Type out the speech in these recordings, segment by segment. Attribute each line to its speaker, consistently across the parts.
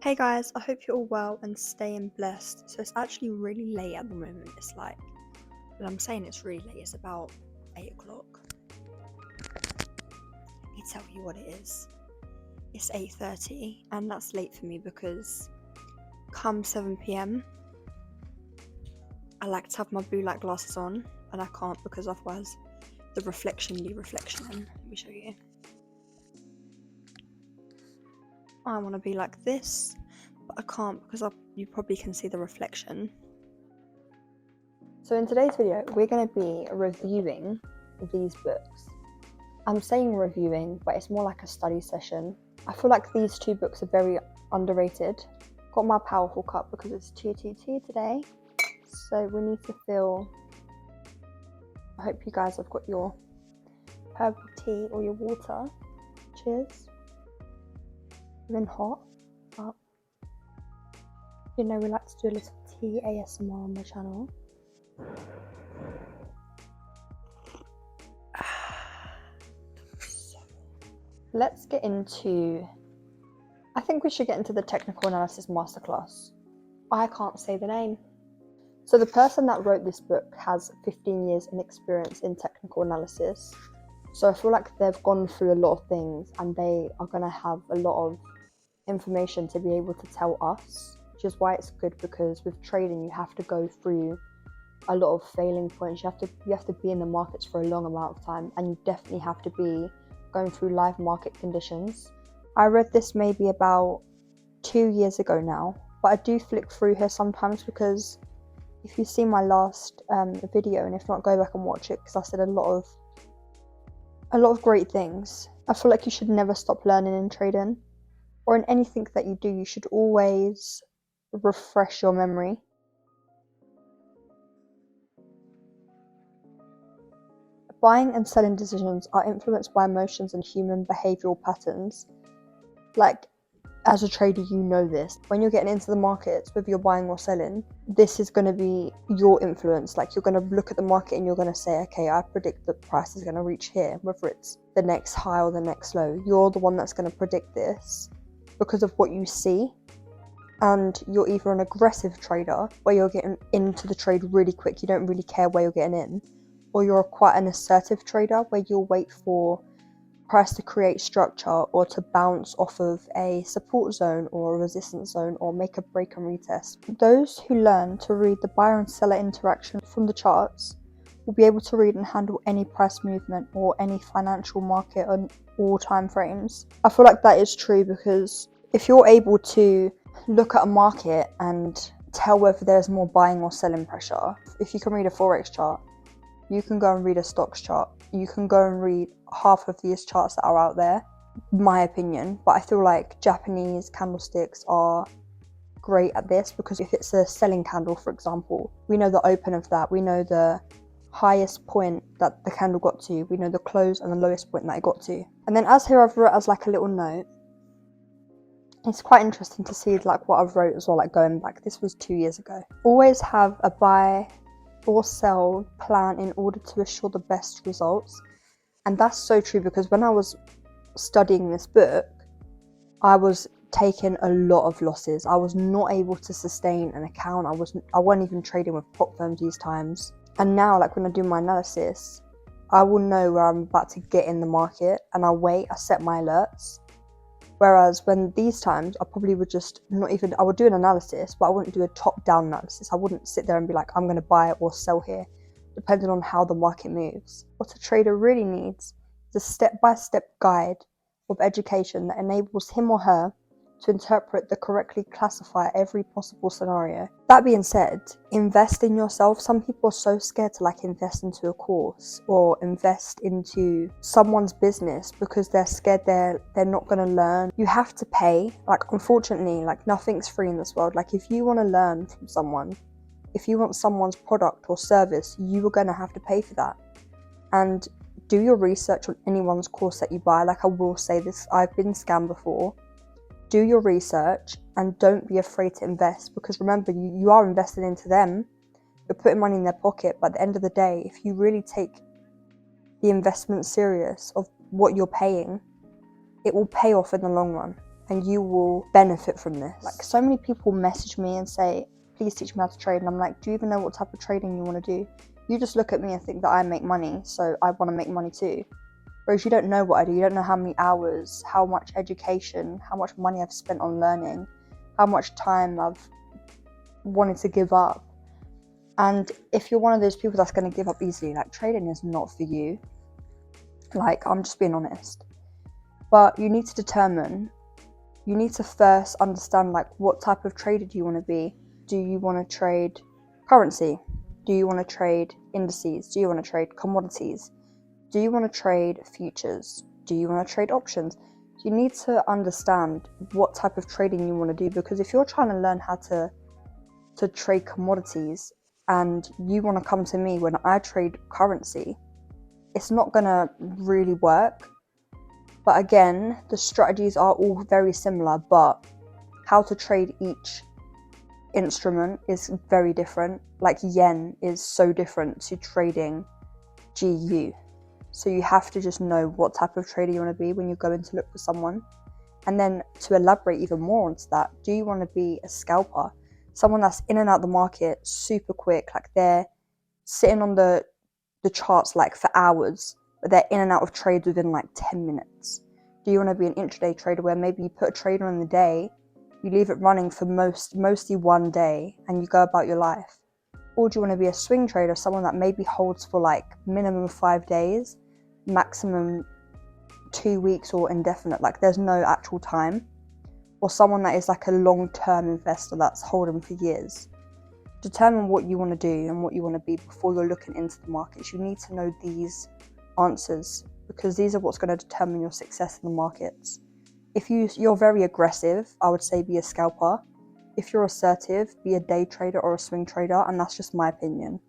Speaker 1: Hey guys, I hope you're all well and staying blessed. So it's actually really late at the moment. It's like, well, I'm saying it's really late. It's about 8 o'clock. Let me tell you what it is. It's 8:30 and that's late for me because come 7 p.m. I like to have my blue light glasses on and I can't because otherwise the reflection in. Let me show you. I want to be like this, but I can't because you probably can see the reflection. So in today's video, we're going to be reviewing these books. I'm saying reviewing, but it's more like a study session. I feel like these two books are very underrated. Got my powerful cup because it's 222 today. So we need to fill. I hope you guys have got your herbal tea or your water. Cheers. Been hot, but you know we like to do a little tea ASMR on my channel. Let's get into, I think we should get into the technical analysis masterclass. I can't say the name. So the person that wrote this book has 15 years in experience in technical analysis. So I feel like they've gone through a lot of things and they are going to have a lot of information to be able to tell us, which is why it's good, because with trading you have to go through a lot of failing points. You have to be in the markets for a long amount of time, and you definitely have to be going through live market conditions. I read this maybe about 2 years ago now, but I do flick through here sometimes because if you see my last video, and if not, go back and watch it because I said a lot of great things. I feel like you should never stop learning in trading, or in anything that you do. You should always refresh your memory. Buying and selling decisions are influenced by emotions and human behavioural patterns. Like, as a trader, you know this. When you're getting into the markets, whether you're buying or selling, this is going to be your influence. Like, you're going to look at the market and you're going to say, okay, I predict the price is going to reach here, whether it's the next high or the next low. You're the one that's going to predict this because of what you see. And you're either an aggressive trader where you're getting into the trade really quick, you don't really care where you're getting in, or you're quite an assertive trader where you'll wait for price to create structure or to bounce off of a support zone or a resistance zone or make a break and retest. Those who learn to read the buyer and seller interaction from the charts will be able to read and handle any price movement or any financial market on all time frames. I feel like that is true because if you're able to look at a market and tell whether there's more buying or selling pressure, if you can read a forex chart, you can go and read a stocks chart, you can go and read half of these charts that are out there, my opinion. But I feel like Japanese candlesticks are great at this because if it's a selling candle, for example, we know the open of that, we know the highest point that the candle got to, we know the close and the lowest point that it got to. And then as here I've wrote as like a little note, it's quite interesting to see like what I've wrote as well, like going back. This was 2 years ago. Always have a buy or sell plan in order to assure the best results. And that's so true because when I was studying this book, I was taking a lot of losses. I was not able to sustain an account. I wasn't even trading with prop firms these times. And now, like when I do my analysis, I will know where I'm about to get in the market and I wait, I set my alerts. Whereas when these times, I probably would just I would do an analysis, but I wouldn't do a top-down analysis. I wouldn't sit there and be like, I'm going to buy or sell here, depending on how the market moves. What a trader really needs is a step-by-step guide of education that enables him or her to interpret the correctly classify every possible scenario. That being said, invest in yourself. Some people are so scared to like invest into a course or invest into someone's business because they're scared they're not going to learn. You have to pay. Like, unfortunately, like nothing's free in this world. Like, if you want to learn from someone, if you want someone's product or service, you are going to have to pay for that. And do your research on anyone's course that you buy. Like, I will say this, I've been scammed before. Do your research and don't be afraid to invest, because remember, you are investing into them. You're putting money in their pocket, but at the end of the day, if you really take the investment serious of what you're paying, it will pay off in the long run. and you will benefit from this. Like, so many people message me and say, please teach me how to trade, and I'm like, do you even know what type of trading you want to do? You just look at me and think that I make money, so I want to make money too. Whereas you don't know what I do. You don't know how many hours, how much education, how much money I've spent on learning, how much time I've wanted to give up. And if you're one of those people that's going to give up easily, like, trading is not for you. Like, I'm just being honest. But you need to first understand, like, what type of trader do you want to be? Do you want to trade currency? Do you want to trade indices? Do you want to trade commodities? Do you want to trade futures? Do you want to trade options? You need to understand what type of trading you want to do, because if you're trying to learn how to trade commodities and you want to come to me when I trade currency, it's not going to really work. But again, the strategies are all very similar, but how to trade each instrument is very different. Like, yen is so different to trading GU. So you have to just know what type of trader you want to be when you go in to look for someone. And then to elaborate even more onto that, do you want to be a scalper? Someone that's in and out the market super quick, like they're sitting on the charts like for hours, but they're in and out of trades within like 10 minutes. Do you want to be an intraday trader where maybe you put a trade on in the day, you leave it running for mostly one day, and you go about your life? Or do you want to be a swing trader, someone that maybe holds for like minimum 5 days, maximum 2 weeks, or indefinite, like there's no actual time? Or someone that is like a long-term investor that's holding for years? Determine what you want to do and what you want to be before you're looking into the markets. You need to know these answers, because these are what's going to determine your success in the markets. If you're very aggressive, I would say be a scalper. If you're assertive, be a day trader or a swing trader, and that's just my opinion.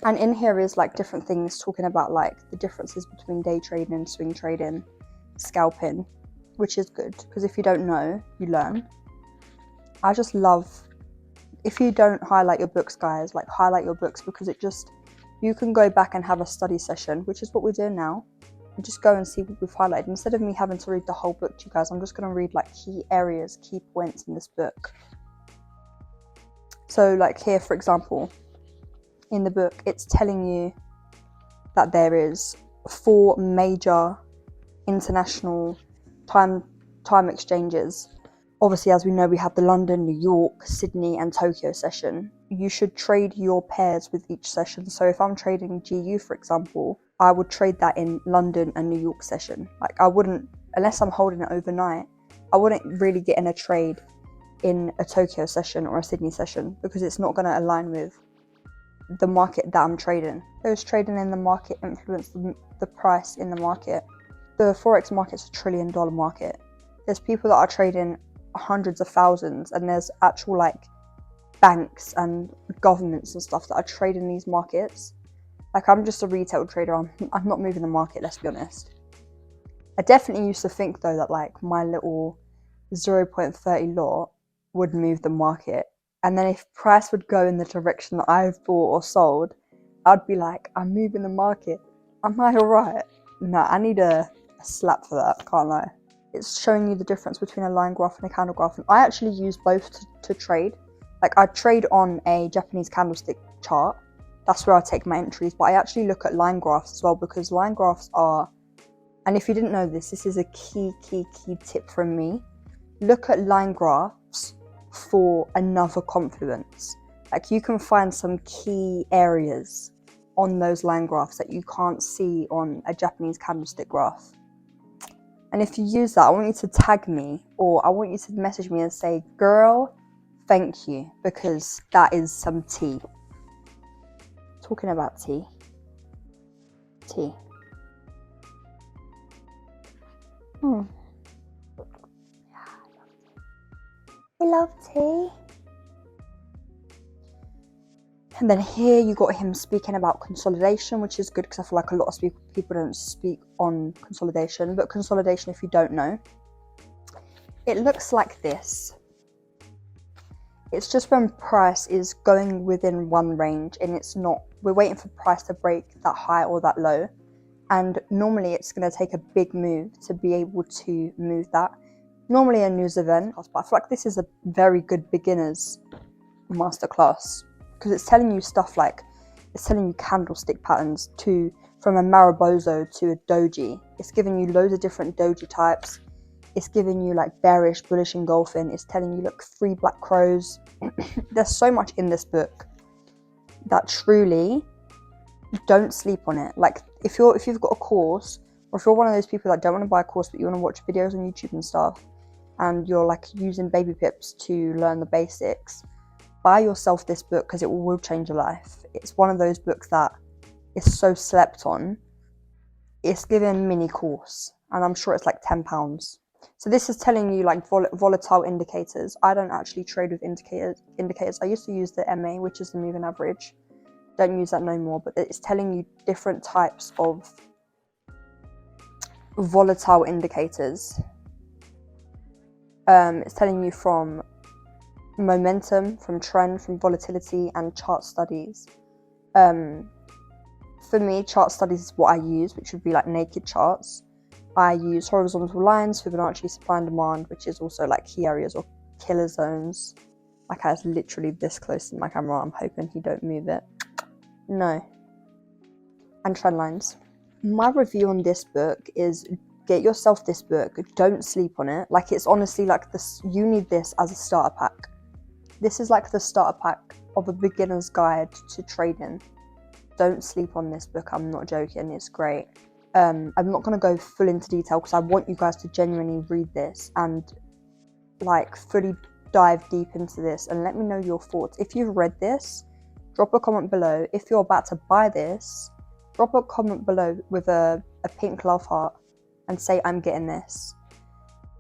Speaker 1: And in here is like different things talking about like the differences between day trading and swing trading, scalping, which is good, because if you don't know, you learn. I just love, if you don't highlight your books, guys, like highlight your books, because you can go back and have a study session, which is what we're doing now, and just go and see what we've highlighted. Instead of me having to read the whole book to you guys, I'm just going to read like key areas, key points in this book. So like here, for example, in the book, it's telling you that there is 4 major international time exchanges. Obviously, as we know, we have the London, New York, Sydney and Tokyo session. You should trade your pairs with each session. So if I'm trading GU, for example, I would trade that in London and New York session. Like, I wouldn't, unless I'm holding it overnight, I wouldn't really get in a trade in a Tokyo session or a Sydney session, because it's not going to align with the market that I'm trading. Those trading in the market influence the price in the market. The Forex market's $1 trillion market. There's people that are trading hundreds of thousands, and there's actual like banks and governments and stuff that are trading these markets. Like, I'm just a retail trader. I'm not moving the market, let's be honest. I definitely used to think though that like my little 0.30 lot would move the market, and then if price would go in the direction that I've bought or sold, I'd be like, I'm moving the market. Am I alright? No, I need a slap for that, can't lie. It's showing you the difference between a line graph and a candle graph, and I actually use both to trade. Like, I trade on a Japanese candlestick chart. That's where I take my entries, but I actually look at line graphs as well, because line graphs are, and if you didn't know this is a key tip from me. Look at line graphs for another confluence. Like, you can find some key areas on those line graphs that you can't see on a Japanese candlestick graph. And if you use that, I want you to tag me, or I want you to message me and say, girl, thank you, because that is some tea. Talking about tea. I love tea. And then here you got him speaking about consolidation, which is good, because I feel like a lot of people don't speak on consolidation. But consolidation, if you don't know, it looks like this. It's just when price is going within one range, and it's not, we're waiting for price to break that high or that low. And normally it's going to take a big move to be able to move that. normally a news event, but I feel like this is a very good beginner's masterclass because it's telling you stuff like, it's telling you candlestick patterns from a Mariboso to a doji. It's giving you loads of different doji types. It's giving you like bearish, bullish engulfing. It's telling you, look, 3 black crows. There's so much in this book that truly, don't sleep on it. Like if you've got a course, or if you're one of those people that don't want to buy a course but you want to watch videos on YouTube and stuff, and you're like using baby pips to learn the basics, buy yourself this book because it will change your life. It's one of those books that is so slept on. It's given mini course, and I'm sure it's like £10. So this is telling you like volatile indicators. I don't actually trade with indicators. I used to use the MA, which is the moving average. Don't use that no more, but it's telling you different types of volatile indicators. It's telling you from momentum, from trend, from volatility, and chart studies. For me, chart studies is what I use, which would be like naked charts. I use horizontal lines, Fibonacci, supply and demand, which is also like key areas or killer zones. My cat's literally this close to my camera. I'm hoping he don't move it. No. And trend lines. My review on this book is, get yourself this book. Don't sleep on it. Like, it's honestly like this. You need this as a starter pack. This is like the starter pack of a beginner's guide to trading. Don't sleep on this book. I'm not joking. It's great. I'm not going to go full into detail because I want you guys to genuinely read this and like fully dive deep into this and let me know your thoughts. If you've read this, drop a comment below. If you're about to buy this, drop a comment below with a pink love heart and say, I'm getting this.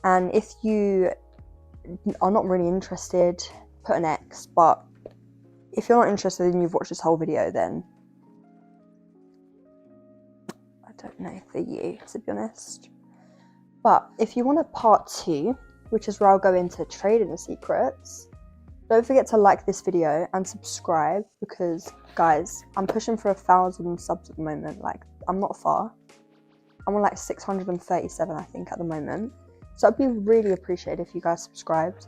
Speaker 1: And if you are not really interested, put an X. But if you're not interested and you've watched this whole video, then I don't know for you, to be honest. But if you want a part 2, which is where I'll go into trading secrets, don't forget to like this video and subscribe because, guys, I'm pushing for 1,000 subs at the moment. Like, I'm not far. I'm on like 637, I think, at the moment. So I'd be really appreciated if you guys subscribed.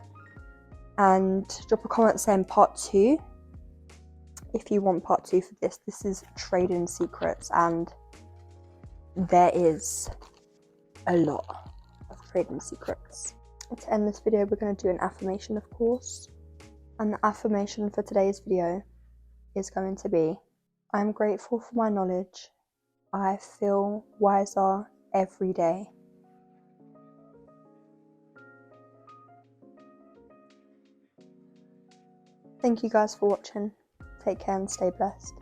Speaker 1: And drop a comment saying part 2 if you want part 2 for this. This is trading secrets, and there is a lot of trading secrets. To end this video, we're going to do an affirmation, of course. And the affirmation for today's video is going to be, I'm grateful for my knowledge. I feel wiser every day. Thank you guys for watching. Take care and stay blessed.